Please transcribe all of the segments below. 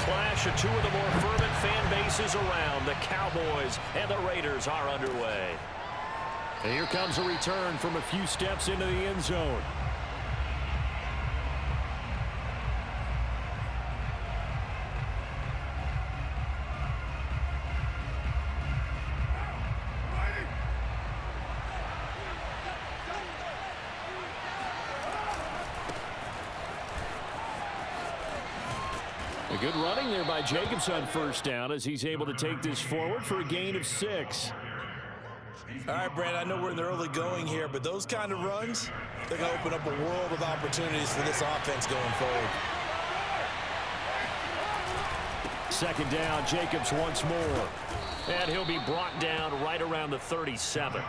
clash of two of the more fervent fan bases around. The Cowboys and the Raiders are underway. And here comes a return from a few steps into the end zone. Good running there by Jacobs on first down as he's able to take this forward for a gain of 6. All right, Brad, I know we're in the early going here, but those kind of runs, they're going to open up a world of opportunities for this offense going forward. Second down, Jacobs once more. And he'll be brought down right around the 37.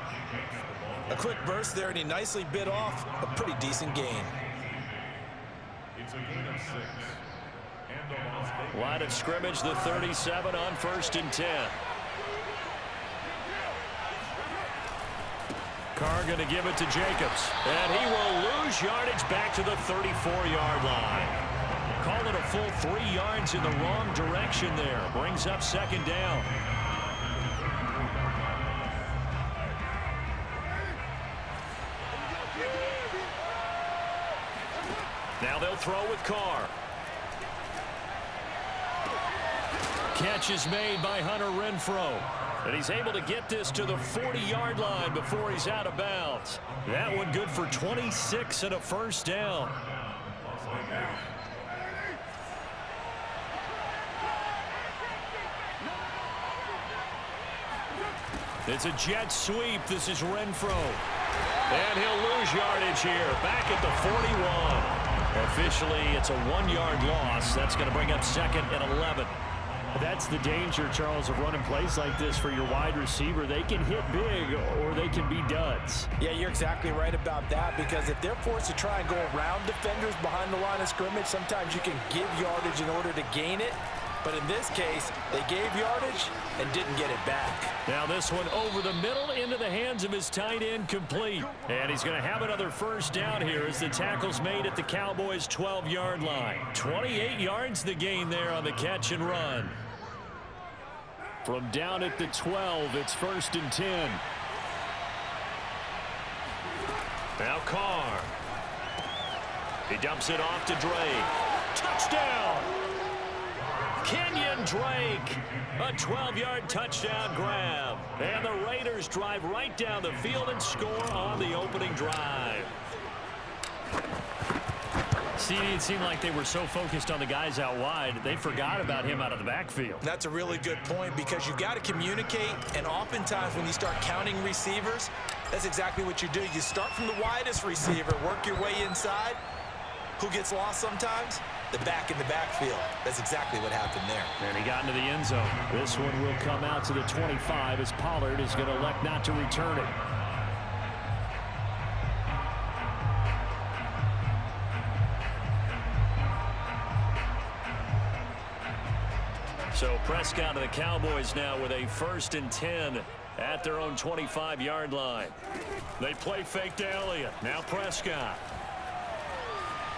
A quick burst there, and he nicely bit off a pretty decent gain. It's a gain of 6. Line of scrimmage, the 37 on 1st and 10. Carr going to give it to Jacobs. And he will lose yardage back to the 34-yard line. Call it a full 3 yards in the wrong direction there. Brings up second down. Now they'll throw with Carr. Catch is made by Hunter Renfrow. And he's able to get this to the 40-yard line before he's out of bounds. That one good for 26 and a first down. It's a jet sweep. This is Renfrow. And he'll lose yardage here. Back at the 41. Officially, it's a 1-yard loss. That's going to bring up 2nd and 11. That's the danger, Charles, of running plays like this for your wide receiver. They can hit big or they can be duds. Yeah, you're exactly right about that, because if they're forced to try and go around defenders behind the line of scrimmage, sometimes you can give yardage in order to gain it. But in this case, they gave yardage and didn't get it back. Now this one over the middle into the hands of his tight end, complete. And he's going to have another first down here as the tackle's made at the Cowboys' 12-yard line. 28 yards the gain there on the catch and run. From down at the 12, it's 1st and 10. Now Carr. He dumps it off to Drake. Touchdown! Kenyon Drake. A 12-yard touchdown grab. And the Raiders drive right down the field and score on the opening drive. See, it seemed like they were so focused on the guys out wide, they forgot about him out of the backfield. That's a really good point, because you've got to communicate, and oftentimes when you start counting receivers, that's exactly what you do. You start from the widest receiver, work your way inside. Who gets lost sometimes? The back in the backfield. That's exactly what happened there. And he got into the end zone. This one will come out to the 25 as Pollard is going to elect not to return it. So Prescott and the Cowboys now with a 1st and 10 at their own 25-yard line. They play fake to Elliott. Now Prescott.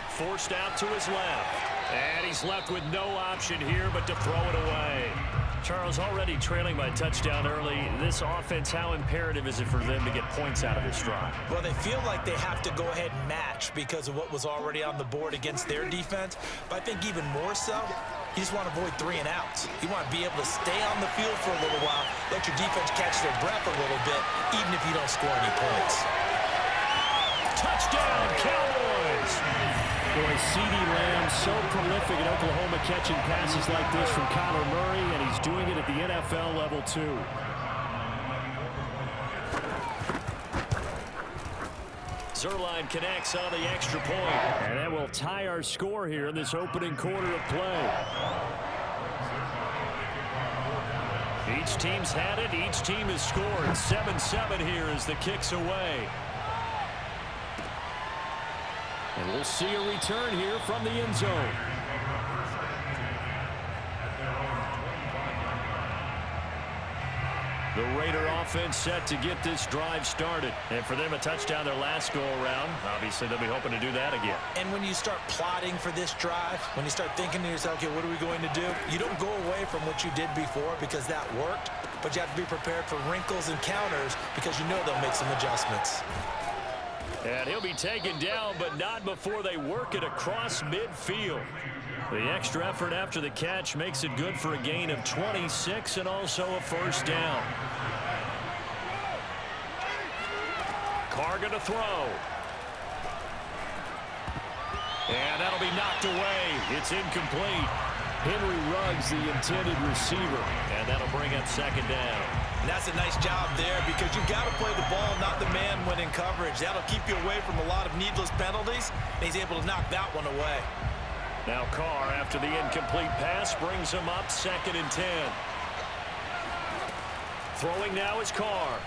Forced out to his left. And he's left with no option here but to throw it away. Charles, already trailing by touchdown early. This offense, how imperative is it for them to get points out of this drive? Well, they feel like they have to go ahead and match because of what was already on the board against their defense. But I think even more so, you just want to avoid 3 and outs. You want to be able to stay on the field for a little while, let your defense catch their breath a little bit, even if you don't score any points. Touchdown, Cowboys! Boy, CeeDee Lamb so prolific at Oklahoma, catching passes like this from Kyler Murray, and he's doing it at the NFL level too. Zerline connects on the extra point. And that will tie our score here in this opening quarter of play. Each team's had it. Each team has scored. 7-7 here as the kick's away. And we'll see a return here from the end zone. The Raider offense set to get this drive started. And for them, a touchdown their last go-around. Obviously, they'll be hoping to do that again. And when you start plotting for this drive, when you start thinking to yourself, okay, what are we going to do? You don't go away from what you did before because that worked, but you have to be prepared for wrinkles and counters because you know they'll make some adjustments. And he'll be taken down, but not before they work it across midfield. The extra effort after the catch makes it good for a gain of 26 and also a first down. Carr going to throw. And that'll be knocked away. It's incomplete. Henry Ruggs, the intended receiver. And that'll bring up second down. And that's a nice job there because you've got to play the ball, not the man when in coverage. That'll keep you away from a lot of needless penalties, and he's able to knock that one away. Now Carr, after the incomplete pass, brings him up 2nd and 10. Throwing now is Carr.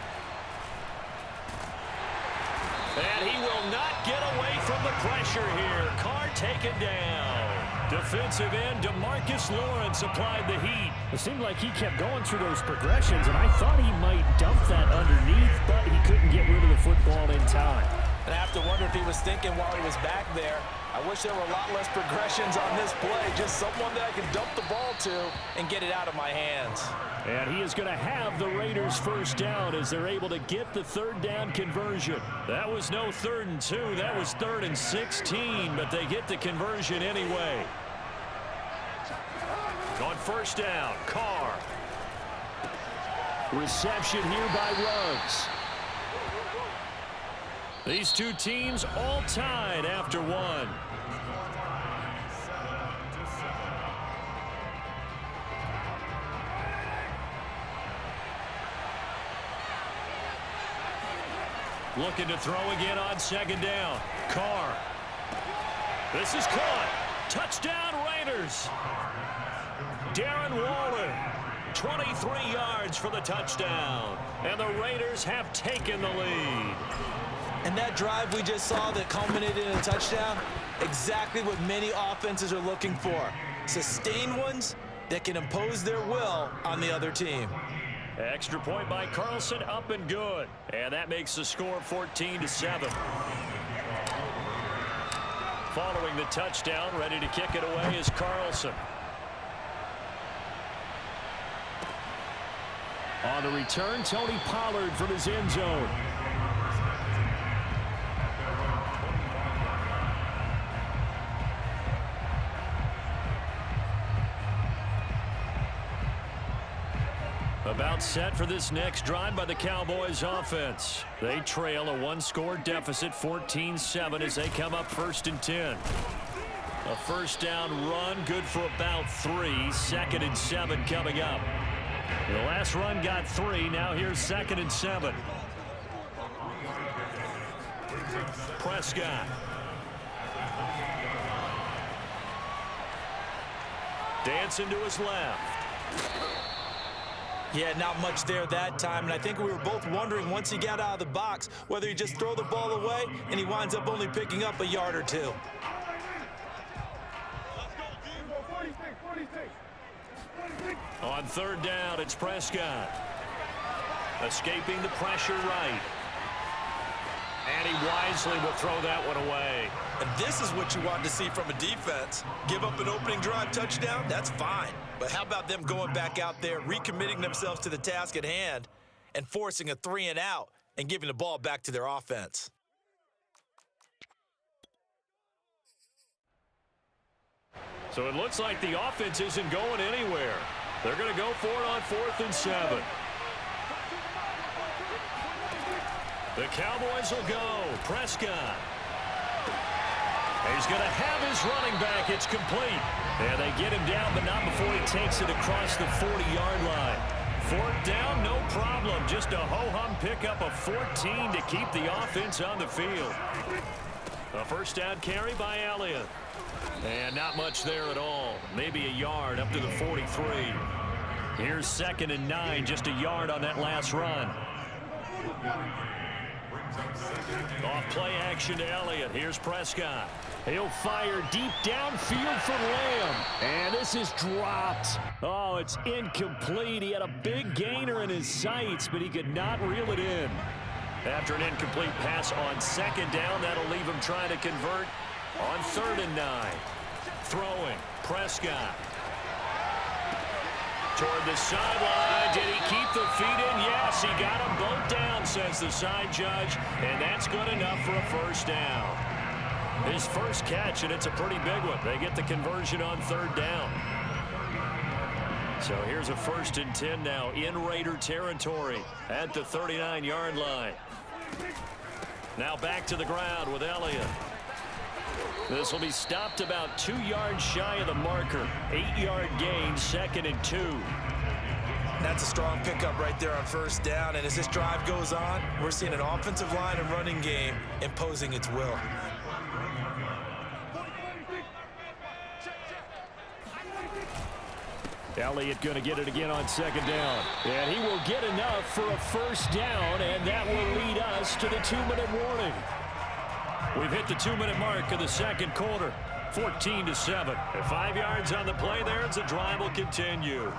And he will not get away from the pressure here. Carr taken down. Defensive end DeMarcus Lawrence applied the heat. It seemed like he kept going through those progressions, and I thought he might dump that underneath, but he couldn't get rid of the football in time. And I have to wonder if he was thinking while he was back there, I wish there were a lot less progressions on this play. Just someone that I can dump the ball to and get it out of my hands. And he is going to have the Raiders first down as they're able to get the third down conversion. That was no 3rd and 2. That was 3rd and 16, but they get the conversion anyway. On first down, Carr. Reception here by Ruggs. These two teams all tied after one. Looking to throw again on 2nd down. Carr. This is caught. Touchdown Raiders. Darren Waller, 23 yards for the touchdown. And the Raiders have taken the lead. And that drive we just saw that culminated in a touchdown, exactly what many offenses are looking for. Sustained ones that can impose their will on the other team. Extra point by Carlson, up and good. And that makes the score 14-7. Following the touchdown, ready to kick it away is Carlson. On the return, Tony Pollard from his end zone. About set for this next drive by the Cowboys offense. They trail a one-score deficit, 14-7, as they come up 1st and 10. A first down run, good for about 3. 2nd and 7 coming up. The last run got 3. Now here's 2nd and 7. Prescott. Dancing to his left. Yeah, not much there that time, and I think we were both wondering once he got out of the box whether he just throw the ball away and he winds up only picking up a yard or 2. On 3rd down, it's Prescott. Escaping the pressure right. And he wisely will throw that one away. And this is what you want to see from a defense. Give up an opening drive touchdown, that's fine. But how about them going back out there, recommitting themselves to the task at hand, and forcing a 3-and-out and giving the ball back to their offense? So it looks like the offense isn't going anywhere. They're going to go for it on 4th and 7. The Cowboys will go. Prescott. He's going to have his running back. It's complete. And they get him down, but not before he takes it across the 40-yard line. 4th down, no problem. Just a ho-hum pickup of 14 to keep the offense on the field. A first down carry by Elliott. And not much there at all. Maybe a yard up to the 43. Here's 2nd and 9, just a yard on that last run. Off play action to Elliott. Here's Prescott. He'll fire deep downfield for Lamb. And this is dropped. Oh, it's incomplete. He had a big gainer in his sights, but he could not reel it in. After an incomplete pass on second down, that'll leave him trying to convert on 3rd and 9. Throwing, Prescott. Toward the sideline. Did he keep the feet in? Yes, he got them both down, says the side judge. And that's good enough for a first down. His first catch, and it's a pretty big one. They get the conversion on 3rd down. So here's a 1st and 10 now in Raider territory at the 39-yard line. Now back to the ground with Elliott. This will be stopped about 2 yards shy of the marker. 8-yard gain, 2nd and 2. That's a strong pickup right there on 1st down. And as this drive goes on, we're seeing an offensive line and running game imposing its will. Elliott going to get it again on 2nd down. And he will get enough for a first down, and that will lead us to the 2-minute warning. We've hit the 2-minute mark of the 2nd quarter. 14-7. At 5 yards on the play there, as the drive will continue.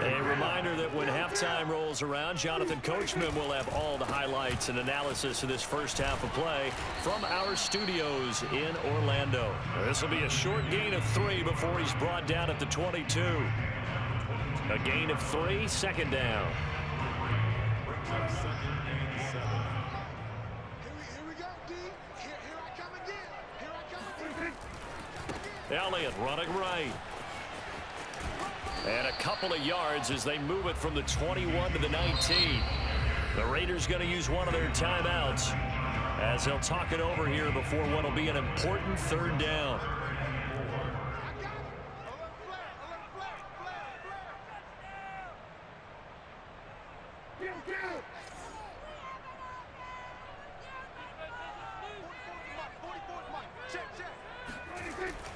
A reminder that when halftime rolls around, Jonathan Coachman will have all the highlights and analysis of this first half of play from our studios in Orlando. This will be a short gain of 3 before he's brought down at the 22. A gain of 3, 2nd down. Elliott running right. And a couple of yards as they move it from the 21 to the 19. The Raiders going to use one of their timeouts as they'll talk it over here before what will be an important 3rd down.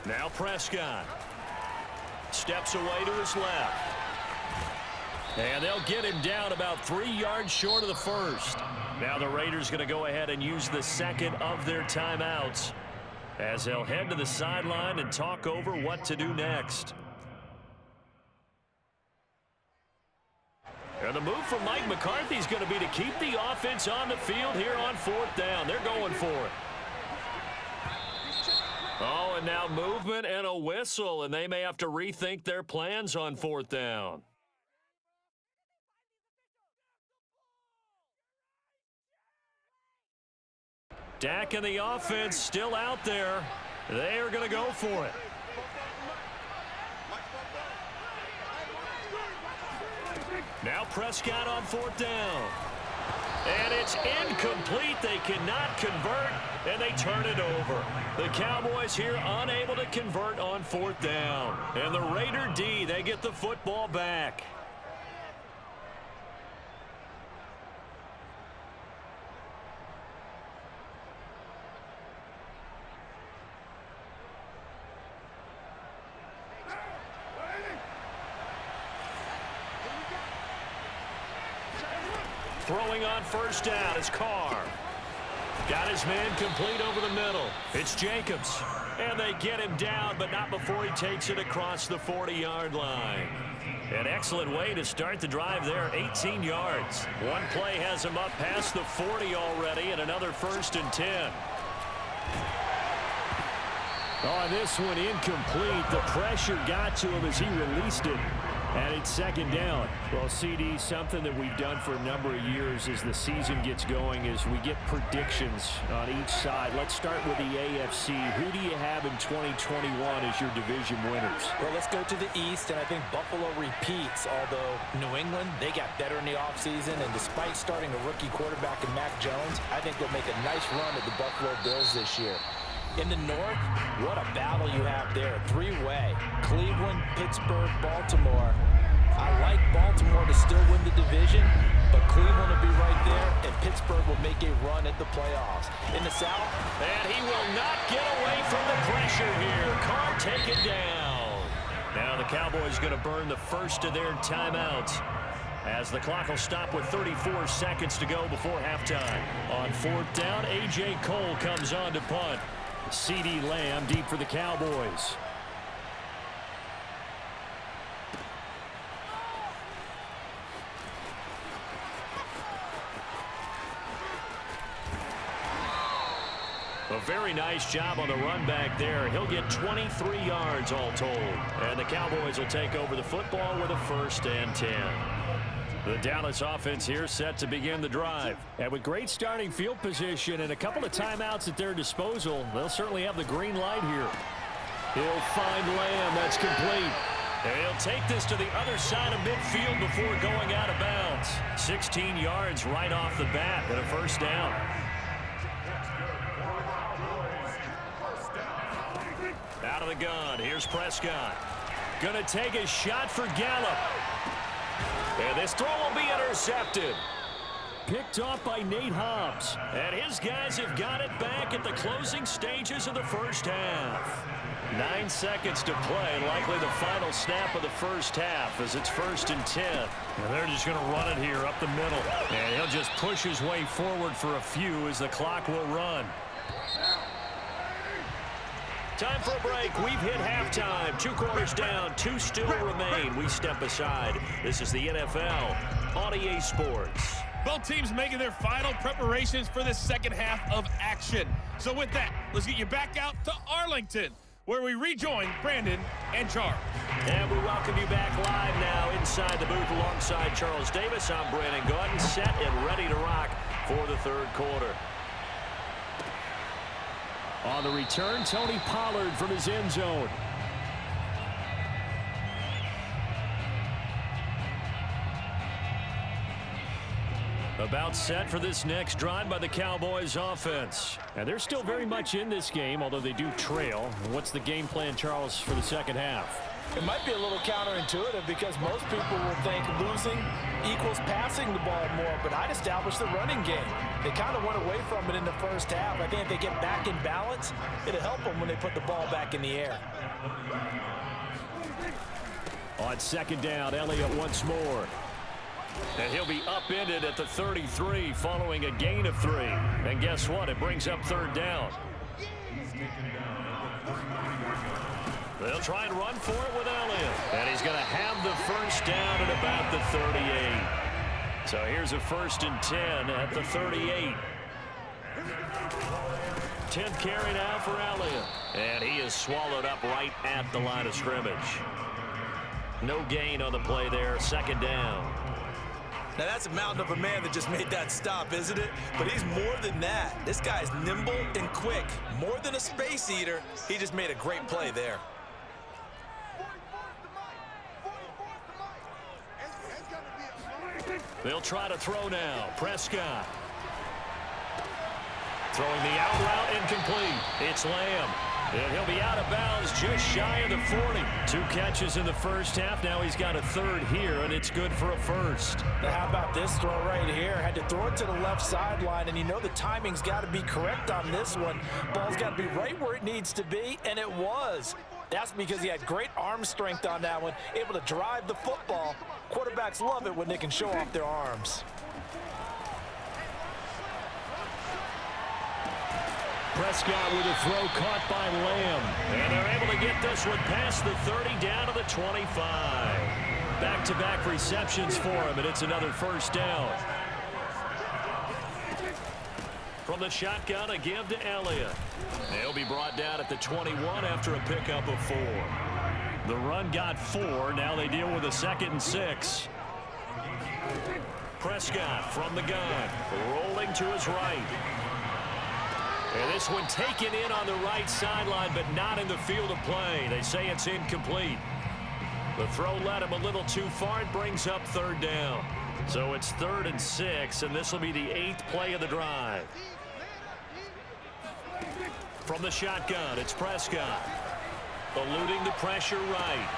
Now Prescott. Steps away to his left. And they'll get him down about 3 yards short of the 1st. Now the Raiders going to go ahead and use the 2nd of their timeouts as they'll head to the sideline and talk over what to do next. And the move from Mike McCarthy is going to be to keep the offense on the field here on 4th down. They're going for it. Oh, and now movement and a whistle, and they may have to rethink their plans on 4th down. Dak and the offense still out there. They are going to go for it. Now Prescott on 4th down. And it's incomplete. They cannot convert, and they turn it over. The Cowboys here unable to convert on 4th down. And the Raider D, they get the football back. Throwing on 1st down is Carr. Got his man complete over the middle. It's Jacobs. And they get him down, but not before he takes it across the 40-yard line. An excellent way to start the drive there, 18 yards. One play has him up past the 40 already, and another 1st and 10. Oh, this one incomplete. The pressure got to him as he released it. And it's 2nd down. Well, CD, something that we've done for a number of years as the season gets going is we get predictions on each side. Let's start with the AFC. Who do you have in 2021 as your division winners? Well, let's go to the East, and I think Buffalo repeats, although New England, they got better in the offseason, and despite starting a rookie quarterback in Mac Jones, I think they'll make a nice run at the Buffalo Bills this year. In the North, what a battle you have there. 3-way. Cleveland, Pittsburgh, Baltimore. I like Baltimore to still win the division, but Cleveland will be right there, and Pittsburgh will make a run at the playoffs. In the South, and he will not get away from the pressure here. Carr taken down. Now the Cowboys going to burn the first of their timeouts as the clock will stop with 34 seconds to go before halftime. On 4th down, A.J. Cole comes on to punt. CeeDee Lamb deep for the Cowboys. A very nice job on the run back there. He'll get 23 yards all told. And the Cowboys will take over the football with a 1st and 10. The Dallas offense here set to begin the drive. And with great starting field position and a couple of timeouts at their disposal, they'll certainly have the green light here. He'll find Lamb. That's complete. And he'll take this to the other side of midfield before going out of bounds. 16 yards right off the bat and a 1st down. Out of the gun. Here's Prescott. Gonna take a shot for Gallup. And this throw will be intercepted. Picked off by Nate Hobbs. And his guys have got it back at the closing stages of the 1st half. 9 seconds to play. Likely the final snap of the 1st half as it's 1st and 10. And they're just going to run it here up the middle. And he'll just push his way forward for a few as the clock will run. Time for a break. We've hit halftime. 2 quarters down. 2 still remain. We step aside. This is the NFL on EA Sports. Both teams making their final preparations for the second half of action. So with that, let's get you back out to Arlington, where we rejoin Brandon and Charles. And we welcome you back live now inside the booth alongside Charles Davis. I'm Brandon Gaudin, set and ready to rock for the 3rd quarter. On the return, Tony Pollard from his end zone. About set for this next drive by the Cowboys offense. And they're still very much in this game, although they do trail. What's the game plan, Charles, for the second half? It might be a little counterintuitive because most people will think losing equals passing the ball more, but I'd establish the running game. They kind of went away from it in the 1st half. I think if they get back in balance, it'll help them when they put the ball back in the air. On 2nd down, Elliott once more. And he'll be upended at the 33 following a gain of 3. And guess what? It brings up 3rd down. They'll try and run for it with Elliott. And he's going to have the 1st down at about the 38. So here's a 1st and 10 at the 38. 10th carry now for Elliott. And he is swallowed up right at the line of scrimmage. No gain on the play there. 2nd down. Now, that's a mountain of a man that just made that stop, isn't it? But he's more than that. This guy's nimble and quick. More than a space eater. He just made a great play there. They'll try to throw now. Prescott. Throwing the out route incomplete. It's Lamb. And he'll be out of bounds just shy of the 40. 2 catches in the 1st half. Now he's got a 3rd here, and it's good for a 1st. Now, how about this throw right here? Had to throw it to the left sideline, and you know the timing's got to be correct on this one. Ball's got to be right where it needs to be, and it was. That's because he had great arm strength on that one, able to drive the football. Quarterbacks love it when they can show off their arms. Prescott with a throw caught by Lamb. And they're able to get this one past the 30 down to the 25. Back-to-back receptions for him, and it's another 1st down. From the shotgun, a give to Elliott. He'll be brought down at the 21 after a pickup of 4. The run got 4. Now they deal with a 2nd and 6. Prescott from the gun, rolling to his right. And this one taken in on the right sideline, but not in the field of play. They say it's incomplete. The throw led him a little too far. It brings up 3rd down. So it's 3rd and 6, and this will be the 8th play of the drive. From the shotgun, it's Prescott. Eluding the pressure right.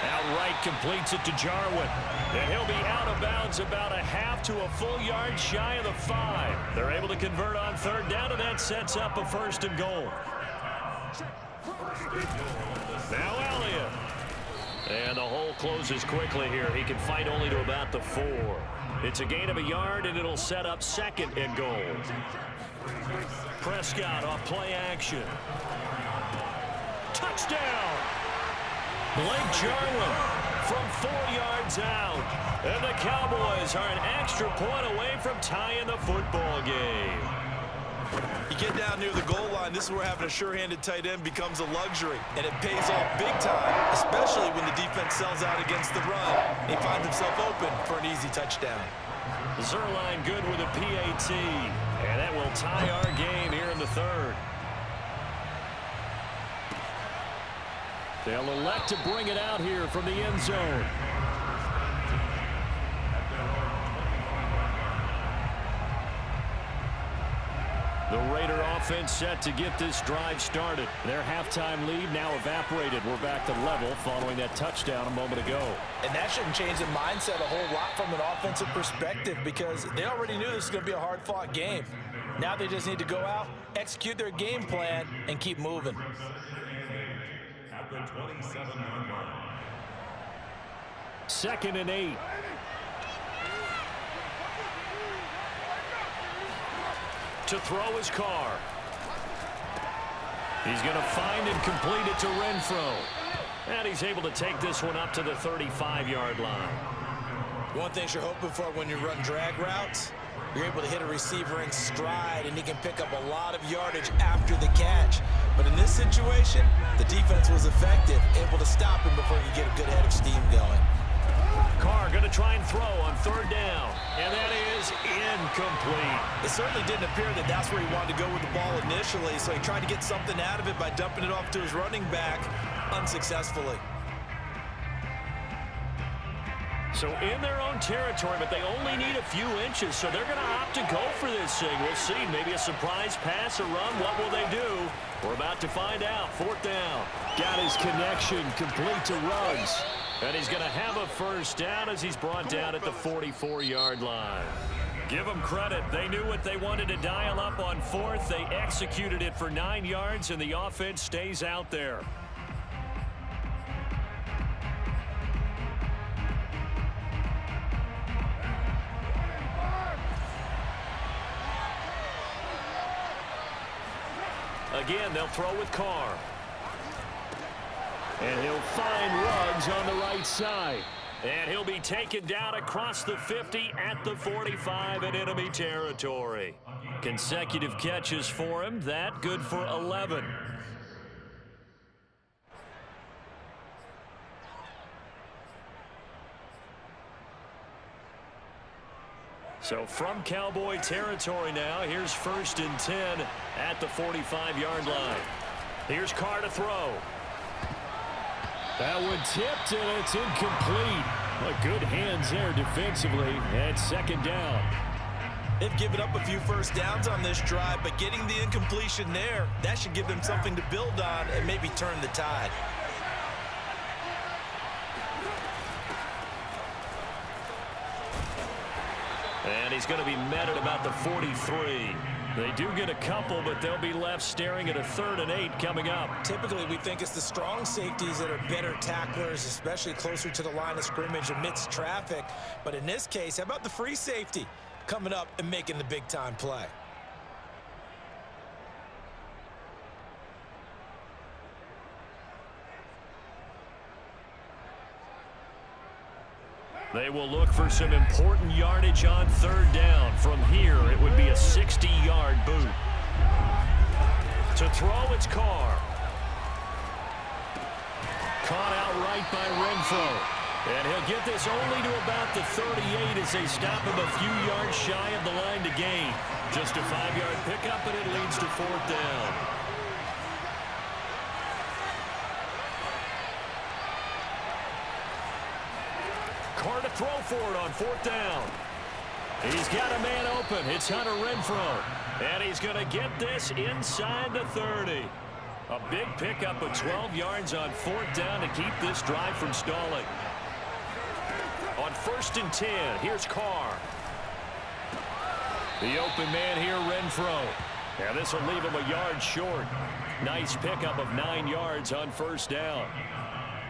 Outright completes it to Jarwin. And he'll be out of bounds about a half to a full yard shy of the 5. They're able to convert on 3rd down, and that sets up a 1st and goal. Now Elliott. And the hole closes quickly here. He can fight only to about the 4. It's a gain of a yard, and it'll set up 2nd and goal. Prescott off play action. Touchdown! Blake Jarwin from 4 yards out. And the Cowboys are an extra point away from tying the football game. You get down near the goal line, this is where having a sure-handed tight end becomes a luxury. And it pays off big time, especially when the defense sells out against the run. He finds himself open for an easy touchdown. Zerline good with a PAT. And that will tie our game here in the 3rd. They'll elect to bring it out here from the end zone. The Raider offense set to get this drive started. Their halftime lead now evaporated. We're back to level following that touchdown a moment ago. And that shouldn't change the mindset a whole lot from an offensive perspective because they already knew this was going to be a hard-fought game. Now they just need to go out, execute their game plan, and keep moving. At the 27-yard line. 2nd and 8. To throw his car. He's going to find and complete it to Renfro. And he's able to take this one up to the 35-yard line. One thing you're hoping for when you run drag routes, you're able to hit a receiver in stride, and he can pick up a lot of yardage after the catch. But in this situation, the defense was effective, able to stop him before he could get a good head of steam going. Carr going to try and throw on 3rd down. And that is incomplete. It certainly didn't appear that that's where he wanted to go with the ball initially, so he tried to get something out of it by dumping it off to his running back unsuccessfully. So in their own territory, but they only need a few inches, so they're going to opt to go for this thing. We'll see. Maybe a surprise pass or run. What will they do? We're about to find out. 4th down. Got his connection complete to Ruggs. And he's going to have a 1st down as he's brought down at the 44-yard line. Give them credit. They knew what they wanted to dial up on 4th. They executed it for 9 yards, and the offense stays out there. Again, they'll throw with Carr. And he'll find Ruggs on the right side. And he'll be taken down across the 50 at the 45 in enemy territory. Consecutive catches for him. That good for 11. So from Cowboy territory now, here's 1st and 10 at the 45-yard line. Here's Carr to throw. That one tipped, and it's incomplete. Good hands there defensively, and 2nd down. They've given up a few 1st downs on this drive, but getting the incompletion there, that should give them something to build on and maybe turn the tide. And he's going to be met at about the 43. They do get a couple, but they'll be left staring at a 3rd and 8 coming up. Typically, we think it's the strong safeties that are better tacklers, especially closer to the line of scrimmage amidst traffic. But in this case, how about the free safety coming up and making the big-time play? They will look for some important yardage on 3rd down. From here, it would be a 60-yard boot. To throw, it's Carr. Caught out right by Renfro. And he'll get this only to about the 38 as they stop him a few yards shy of the line to gain. Just a 5-yard pickup, and it leads to 4th down. Carr to throw for it on 4th down. He's got a man open. It's Hunter Renfro. And he's going to get this inside the 30. A big pickup of 12 yards on 4th down to keep this drive from stalling. On 1st and 10, here's Carr. The open man here, Renfro. Yeah, this will leave him a yard short. Nice pickup of 9 yards on 1st down.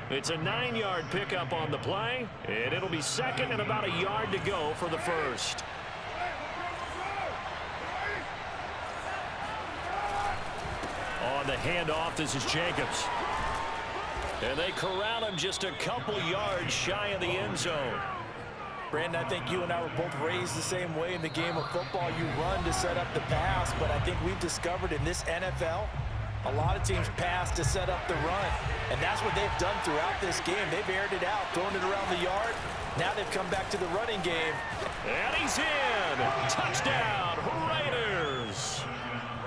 It's a 9-yard pickup on the play, and it'll be second and about a yard to go for the first. On the handoff, this is Jacobs. And they corral him just a couple yards shy of the end zone. Brandon, I think you and I were both raised the same way in the game of football. You run to set up the pass, but I think we've discovered in this NFL, a lot of teams pass to set up the run. And that's what they've done throughout this game. They've aired it out, thrown it around the yard. Now they've come back to the running game. And he's in. Touchdown, Raiders.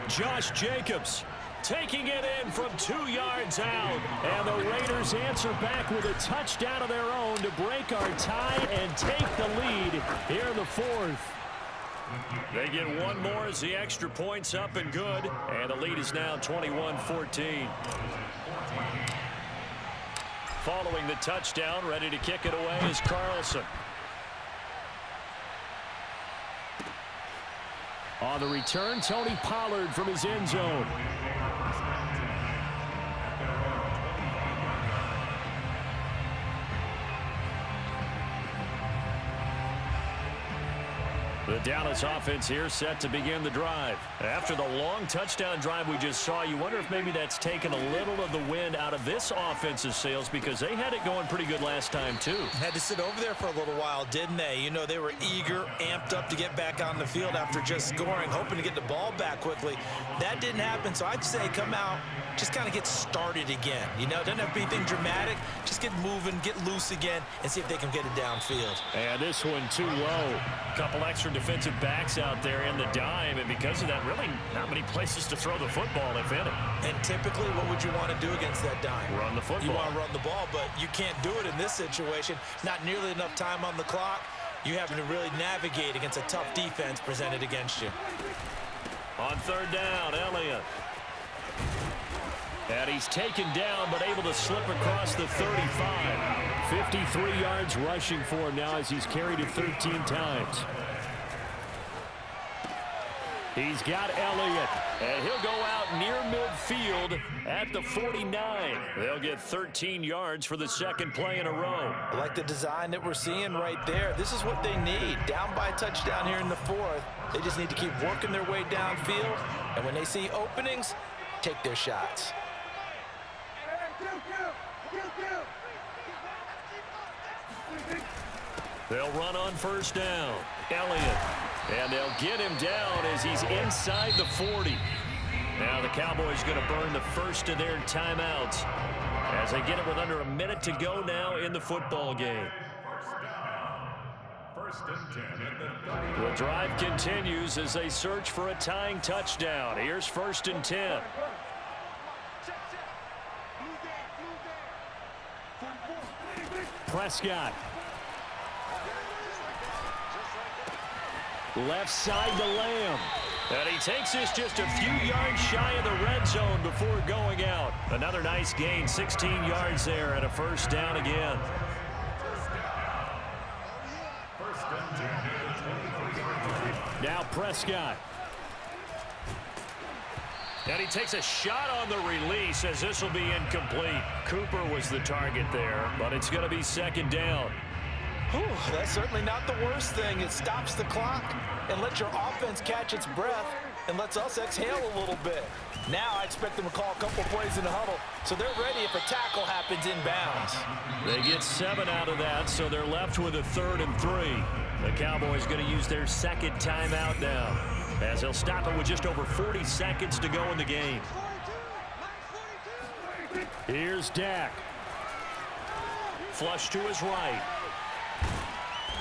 Josh Jacobs taking it in from 2 yards out. And the Raiders answer back with a touchdown of their own to break our tie and take the lead here in the fourth. They get one more as the extra point's up and good. And the lead is now 21-14. Following the touchdown, ready to kick it away is Carlson. On the return, Tony Pollard from his end zone. The Dallas offense here set to begin the drive. After the long touchdown drive we just saw, you wonder if maybe that's taken a little of the wind out of this offense's sails because they had it going pretty good last time too. Had to sit over there for a little while, didn't they? You know, they were eager, amped up to get back on the field after just scoring, hoping to get the ball back quickly. That didn't happen, so I'd say come out, just kind of get started again. You know, doesn't have to be anything dramatic. Just get moving, get loose again, and see if they can get it downfield. And this one too low. Couple extra defensive backs out there in the dime, and because of that, really not many places to throw the football, if any. And typically, what would you want to do against that dime? Run the football. You want to run the ball, but you can't do it in this situation. Not nearly enough time on the clock. You having to really navigate against a tough defense presented against you. On third down, Elliott. And he's taken down, but able to slip across the 35. 53 yards rushing for him now as he's carried it 13 times. He's got Elliott, and he'll go out near midfield at the 49. They'll get 13 yards for the second play in a row. I like the design that we're seeing right there. This is what they need. Down by a touchdown here in the fourth. They just need to keep working their way downfield, and when they see openings, take their shots. They'll run on first down. Elliott. And they'll get him down as he's inside the 40. Now the Cowboys going to burn the first of their timeouts as they get it with under a minute to go now in the football game. First and 10 at the 30. The drive continues as they search for a tying touchdown. Here's first and 10. Prescott. Left side to Lamb. And he takes this just a few yards shy of the red zone before going out. Another nice gain, 16 yards there and a first down again. Now Prescott. And he takes a shot on the release as this will be incomplete. Cooper was the target there, but it's going to be second down. Whew, that's certainly not the worst thing. It stops the clock and lets your offense catch its breath and lets us exhale a little bit. Now I expect them to call a couple plays in the huddle, so they're ready if a tackle happens inbounds. They get 7 out of that, so they're left with a 3rd and 3. The Cowboys going to use their second timeout now, as they'll stop it with just over 40 seconds to go in the game. Here's Dak. Flush to his right.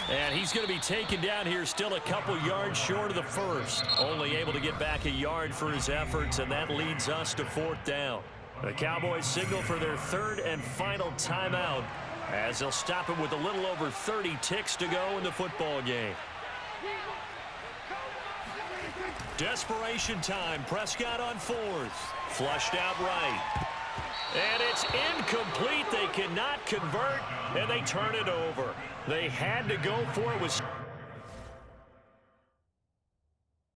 And he's going to be taken down here still a couple yards short of the first. Only able to get back a yard for his efforts, and that leads us to 4th down. The Cowboys signal for their 3rd and final timeout as they'll stop it with a little over 30 ticks to go in the football game. Desperation time. Prescott on 4th. Flushed out right. And it's incomplete. They cannot convert, and they turn it over. They had to go for it with